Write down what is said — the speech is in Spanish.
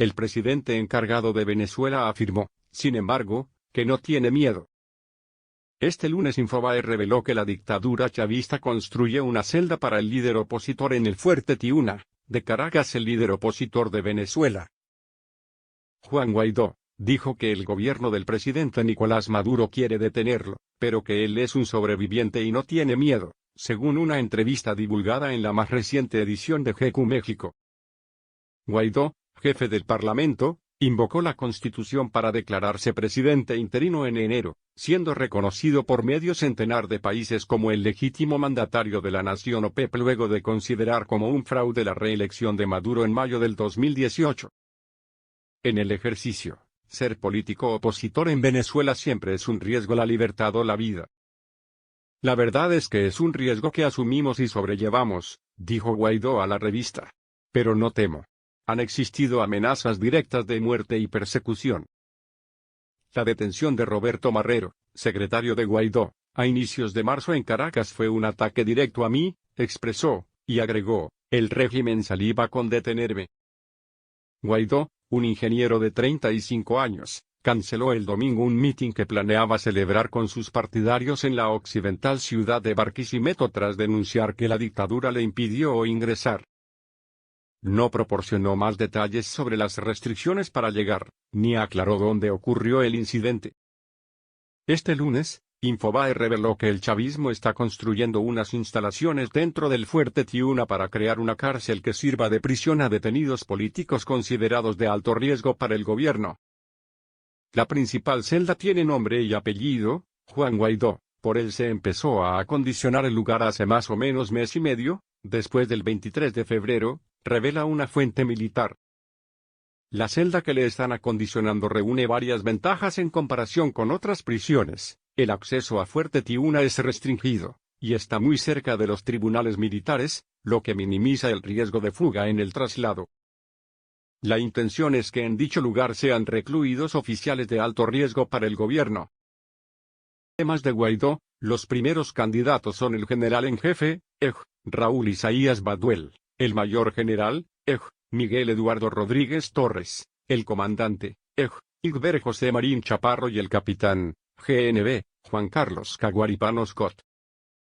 el presidente encargado de Venezuela afirmó, sin embargo, que no tiene miedo. Este lunes Infobae reveló que la dictadura chavista construye una celda para el líder opositor en el Fuerte Tiuna, de Caracas. El líder opositor de Venezuela, Juan Guaidó, dijo que el gobierno del presidente Nicolás Maduro quiere detenerlo, pero que él es un sobreviviente y no tiene miedo, según una entrevista divulgada en la más reciente edición de GQ México. Guaidó, jefe del Parlamento, invocó la Constitución para declararse presidente interino en enero, siendo reconocido por medio centenar de países como el legítimo mandatario de la nación OPEP luego de considerar como un fraude la reelección de Maduro en mayo del 2018. En el ejercicio, ser político opositor en Venezuela siempre es un riesgo a la libertad o la vida. La verdad es que es un riesgo que asumimos y sobrellevamos, dijo Guaidó a la revista. Pero no temo. Han existido amenazas directas de muerte y persecución. La detención de Roberto Marrero, secretario de Guaidó, a inicios de marzo en Caracas fue un ataque directo a mí, expresó, y agregó, el régimen saliva con detenerme. Guaidó, un ingeniero de 35 años, canceló el domingo un mitin que planeaba celebrar con sus partidarios en la occidental ciudad de Barquisimeto tras denunciar que la dictadura le impidió ingresar. No proporcionó más detalles sobre las restricciones para llegar, ni aclaró dónde ocurrió el incidente. Este lunes, Infobae reveló que el chavismo está construyendo unas instalaciones dentro del Fuerte Tiuna para crear una cárcel que sirva de prisión a detenidos políticos considerados de alto riesgo para el gobierno. La principal celda tiene nombre y apellido, Juan Guaidó, por él se empezó a acondicionar el lugar hace más o menos mes y medio, después del 23 de febrero, revela una fuente militar. La celda que le están acondicionando reúne varias ventajas en comparación con otras prisiones. El acceso a Fuerte Tiuna es restringido, y está muy cerca de los tribunales militares, lo que minimiza el riesgo de fuga en el traslado. La intención es que en dicho lugar sean recluidos oficiales de alto riesgo para el gobierno. Además de Guaidó, los primeros candidatos son el general en jefe, EJ, Raúl Isaías Baduel, el mayor general, EJ, Miguel Eduardo Rodríguez Torres, el comandante, EJ, Igber José Marín Chaparro y el capitán, GNB, Juan Carlos Caguaripano Scott.